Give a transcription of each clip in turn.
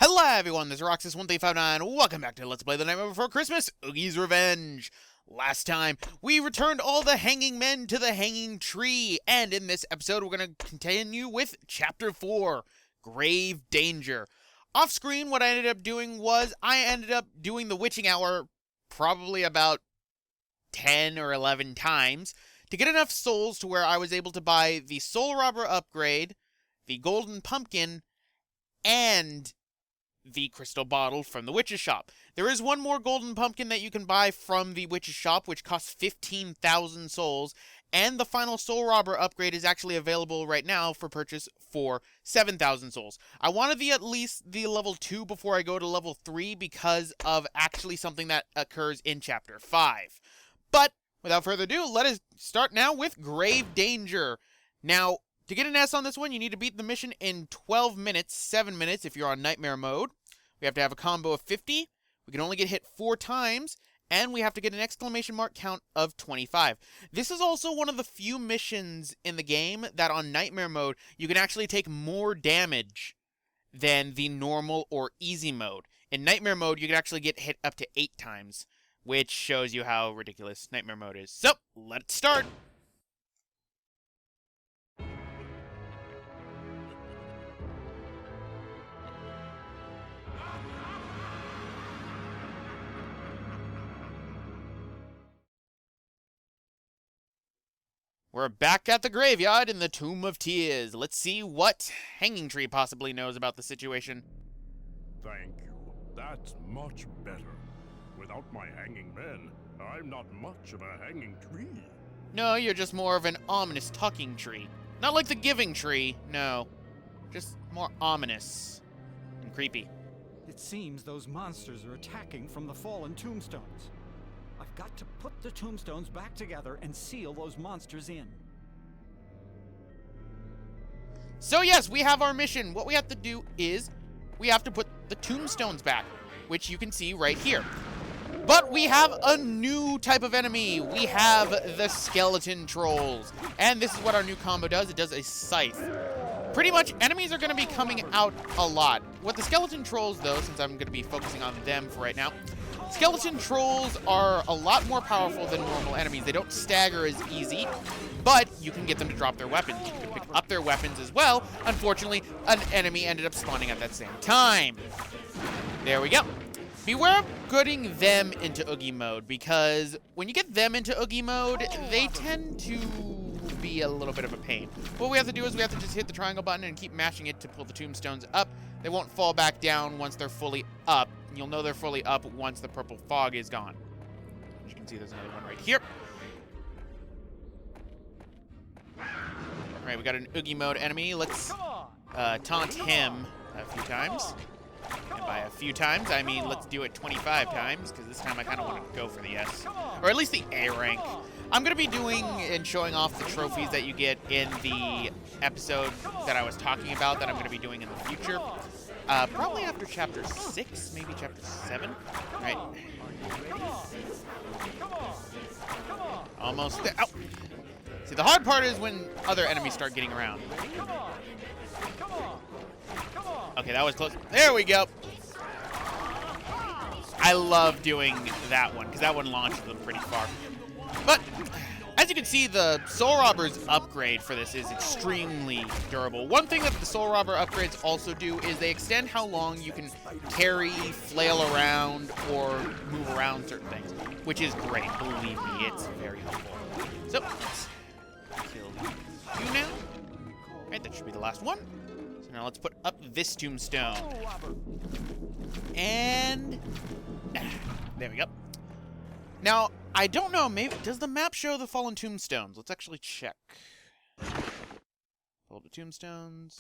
Hello everyone, this is Roxas1359. Welcome back to Let's Play The Nightmare Before Christmas, Oogie's Revenge. Last time, we returned all the hanging men to the hanging tree, and in this episode, we're going to continue with Chapter 4, Grave Danger. Off screen, what I ended up doing was, I ended up doing the witching hour probably about 10 or 11 times to get enough souls to where I was able to buy the Soul Robber upgrade, the Golden Pumpkin, and the crystal bottle from the witch's shop. There is one more golden pumpkin that you can buy from the witch's shop, which costs 15,000 souls, and the final soul robber upgrade is actually available right now for purchase for 7,000 souls. I wanted at least the level 2 before I go to level 3 because of actually something that occurs in chapter 5. But without further ado, let us start now with Grave Danger. Now, to get an S on this one, you need to beat the mission in 12 minutes, 7 minutes if you're on Nightmare mode. We have to have a combo of 50, we can only get hit 4 times, and we have to get an exclamation mark count of 25. This is also one of the few missions in the game that on Nightmare mode, you can actually take more damage than the normal or easy mode. In Nightmare mode, you can actually get hit up to 8 times, which shows you how ridiculous Nightmare mode is. So, let's start! We're back at the graveyard in the Tomb of Tears. Let's see what Hanging Tree possibly knows about the situation. Thank you. That's much better. Without my hanging men, I'm not much of a hanging tree. No, you're just more of an ominous talking tree. Not like the Giving Tree, no. Just more ominous and creepy. It seems those monsters are attacking from the fallen tombstones. I've got to put the tombstones back together and seal those monsters in. So yes, we have our mission. What we have to do is we have to put the tombstones back, which you can see right here. But we have a new type of enemy. We have the skeleton trolls. And this is what our new combo does. It does a scythe. Pretty much, enemies are going to be coming out a lot. What the skeleton trolls, though, since I'm going to be focusing on them for right now, skeleton trolls are a lot more powerful than normal enemies. They don't stagger as easy, but you can get them to drop their weapons. You can pick up their weapons as well. Unfortunately, an enemy ended up spawning at that same time. There we go. Beware of getting them into Oogie mode, because when you get them into Oogie mode, they tend to be a little bit of a pain. What we have to do is we have to just hit the triangle button and keep mashing it to pull the tombstones up. They won't fall back down once they're fully up. You'll know they're fully up once the purple fog is gone. As you can see, there's another one right here. Alright, we got an Oogie mode enemy. Let's taunt him a few times. And by a few times, I mean let's do it 25 times, because this time I kind of want to go for the S. Or at least the A rank. I'm going to be doing and showing off the trophies that you get in the episode that I was talking about that I'm going to be doing in the future. Probably after chapter 6, maybe chapter 7. Right. Almost there. Oh. See, the hard part is when other enemies start getting around. Okay, that was close. There we go. I love doing that one, because that one launches them pretty far. But, as you can see, the Soul Robber's upgrade for this is extremely durable. One thing that the Soul Robber upgrades also do is they extend how long you can carry, flail around, or move around certain things, which is great. Believe me, it's very helpful. So, let's kill you now. Right, that should be the last one. So now let's put up this tombstone. And there we go. Now, I don't know, maybe, does the map show the fallen tombstones? Let's actually check. Pull up the tombstones.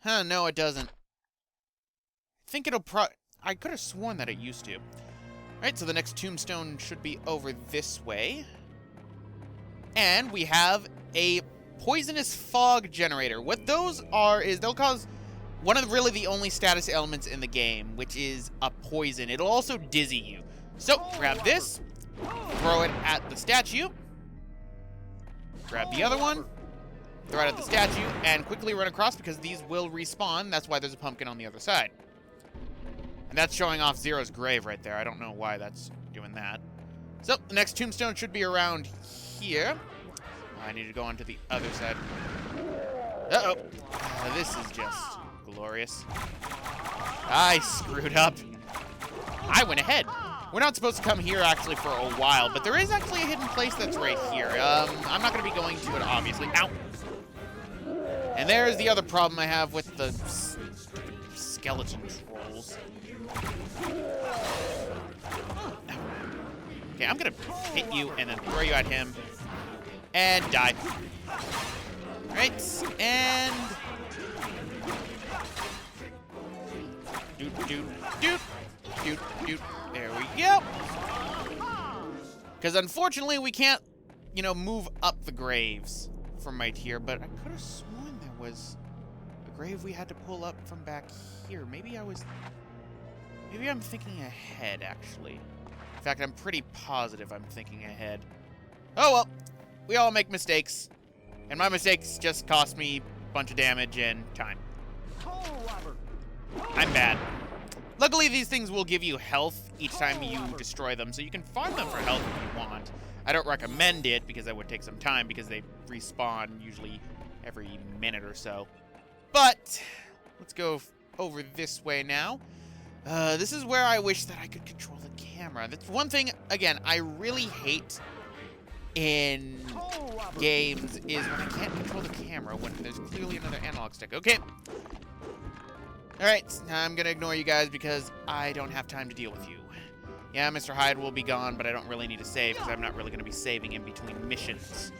Huh, no, it doesn't. I think it'll I could have sworn that it used to. Alright, so the next tombstone should be over this way. And we have a poisonous fog generator. What those are is they'll cause one of really the only status elements in the game, which is a poison. It'll also dizzy you. So, grab this, throw it at the statue, grab the other one, throw it at the statue, and quickly run across because these will respawn. That's why there's a pumpkin on the other side. And that's showing off Zero's grave right there. I don't know why that's doing that. So, the next tombstone should be around here. I need to go on to the other side. Uh-oh. This is just glorious. I screwed up. I went ahead. We're not supposed to come here, actually, for a while, but there is actually a hidden place that's right here. I'm not going to be going to it, obviously. Ow! And there's the other problem I have with the skeleton trolls. Okay, I'm going to hit you and then throw you at him. And die. Right, and... Doot, doot, doot, doot, doot. There we go. Because unfortunately, we can't, you know, move up the graves from right here. But I could have sworn there was a grave we had to pull up from back here. Maybe I'm thinking ahead, actually. In fact, I'm pretty positive I'm thinking ahead. Oh, well. We all make mistakes. And my mistakes just cost me a bunch of damage and time. I'm bad. Luckily, these things will give you health each time you destroy them, so you can farm them for health if you want. I don't recommend it because that would take some time because they respawn usually every minute or so. But let's go over this way now. This is where I wish that I could control the camera. That's one thing, again, I really hate in games is when I can't control the camera when there's clearly another analog stick. Okay. Alright, I'm gonna ignore you guys because I don't have time to deal with you. Yeah, Mr. Hyde will be gone, but I don't really need to save because I'm not really gonna be saving in between missions.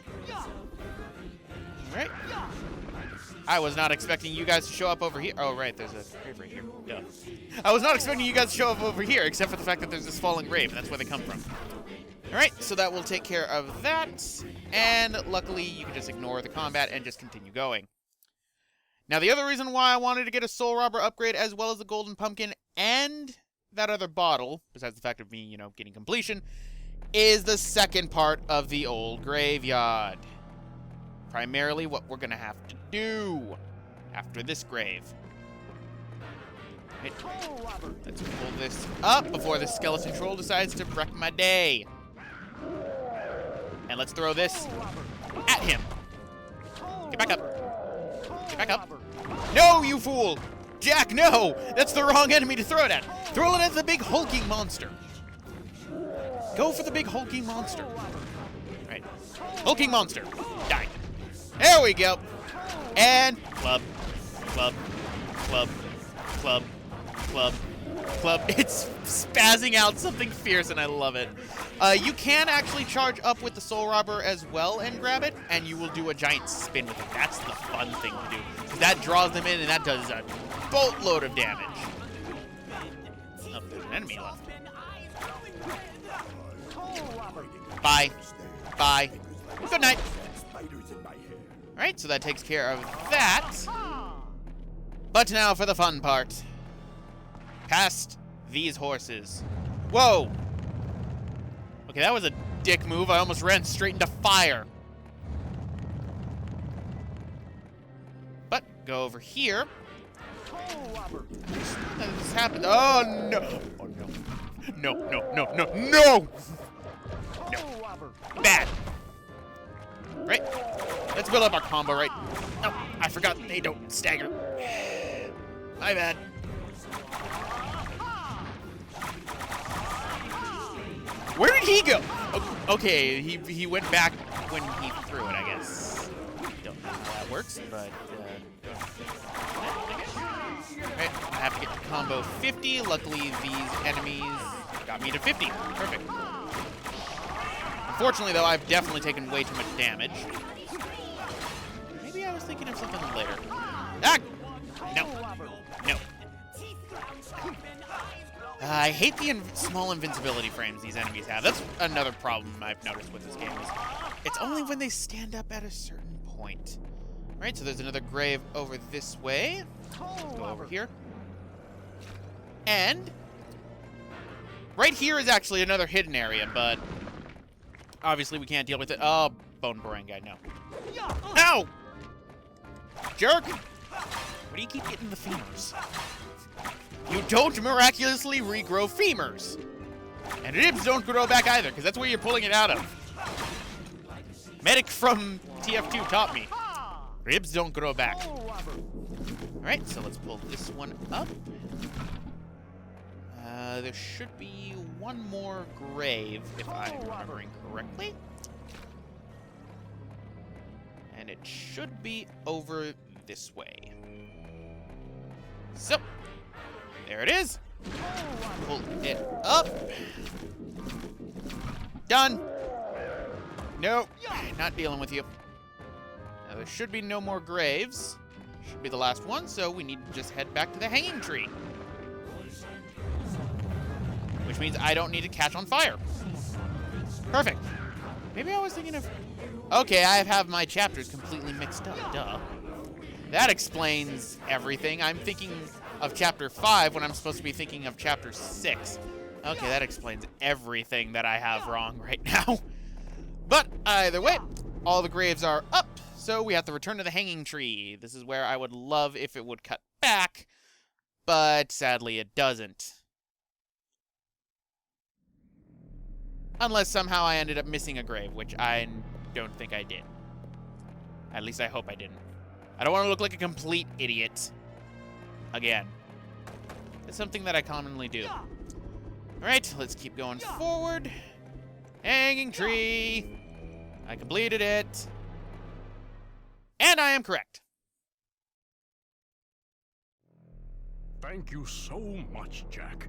Alright. I was not expecting you guys to show up over here. Oh, right, there's a grave right here. Duh. I was not expecting you guys to show up over here, except for the fact that there's this fallen grave, and that's where they come from. Alright, so that will take care of that. And luckily, you can just ignore the combat and just continue going. Now, the other reason why I wanted to get a Soul Robber upgrade, as well as the Golden Pumpkin and that other bottle, besides the fact of me, you know, getting completion, is the second part of the old graveyard. Primarily what we're going to have to do after this grave. Right. Let's pull this up before the skeleton troll decides to wreck my day. And let's throw this at him. Get back up. Get back up. No, you fool! Jack, no! That's the wrong enemy to throw it at. Throw it at the big hulking monster. Go for the big hulking monster. Right. Hulking monster. Die. There we go. And club, club, club, club, club, club. It's spazzing out something fierce, and I love it. You can actually charge up with the Soul Robber as well and grab it, and you will do a giant spin with it. That's the fun thing to do. That draws them in, and that does a boatload of damage. Oh, there's an enemy left. Bye. Bye. Good night. Alright, so that takes care of that. But now for the fun part. Past these horses. Whoa! Okay, that was a dick move. I almost ran straight into fire. But go over here. This happened. Oh no! Oh no! No! No! No! No! No! No! Bad. Right. Let's build up our combo. Right. Oh, I forgot they don't stagger. My bad. Where did he go? Okay, he went back when he threw it, I guess. Don't know how that works, but right, I have to get to combo 50. Luckily, these enemies got me to 50. Perfect. Unfortunately, though, I've definitely taken way too much damage. Maybe I was thinking of something later. Ah! No. No. I hate the small invincibility frames these enemies have. That's another problem I've noticed with this game. It's only when they stand up at a certain point. Right, so there's another grave over this way. Go over here. And right here is actually another hidden area, but obviously we can't deal with it. Oh, bone boring guy, no. No! Jerk! We do you keep getting the femurs? You don't miraculously regrow femurs. And ribs don't grow back either, because that's where you're pulling it out of. Medic from TF2 taught me. Ribs don't grow back. Alright, so let's pull this one up. There should be one more grave, if I'm remembering correctly. And it should be over this way. So, there it is. Pull it up. Done. Nope, not dealing with you. Now, there should be no more graves. Should be the last one, so we need to just head back to the hanging tree. Which means I don't need to catch on fire. Perfect. Maybe I was thinking of... Okay, I have my chapters completely mixed up. Duh. That explains everything. I'm thinking of chapter 5 when I'm supposed to be thinking of chapter 6. Okay, that explains everything that I have wrong right now. But either way, all the graves are up, so we have to return to the hanging tree. This is where I would love if it would cut back, but sadly it doesn't. Unless somehow I ended up missing a grave, which I don't think I did. At least I hope I didn't. I don't want to look like a complete idiot. Again. It's something that I commonly do. Alright, let's keep going forward. Hanging tree. I completed it. And I am correct. Thank you so much, Jack.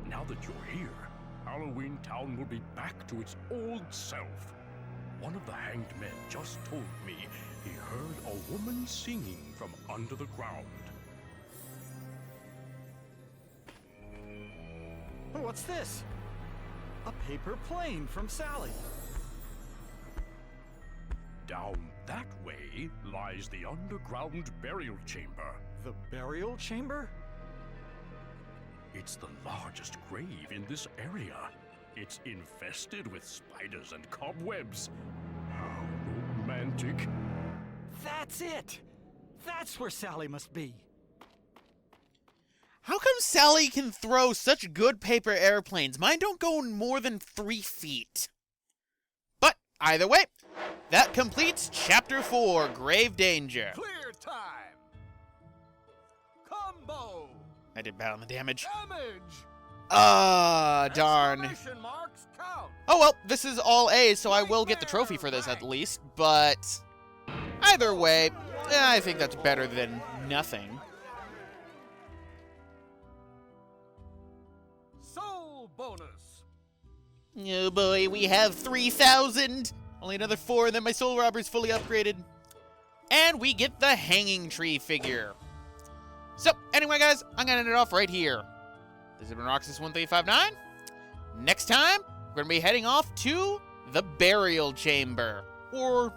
Now that you're here, Halloween Town will be back to its old self. One of the hanged men just told me he heard a woman singing from under the ground. What's this? A paper plane from Sally. Down that way lies the underground burial chamber. The burial chamber? It's the largest grave in this area. It's infested with spiders and cobwebs. How romantic. That's it! That's where Sally must be. How come Sally can throw such good paper airplanes? Mine don't go more than 3 feet. But either way, that completes Chapter 4, Grave Danger. Clear time! Combo! I did bad on the damage. Damage! Darn. Exclamation marks count! Oh well, this is all A's, so I will get the trophy for this at least, but either way, I think that's better than nothing. Soul bonus! Oh boy, we have 3,000! Only another 4, and then my soul robber's fully upgraded. And we get the hanging tree figure. So, anyway guys, I'm gonna end it off right here. This has been Roxas1359. Next time, we're gonna be heading off to the burial chamber. Or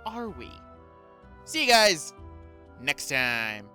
are we? See you guys next time.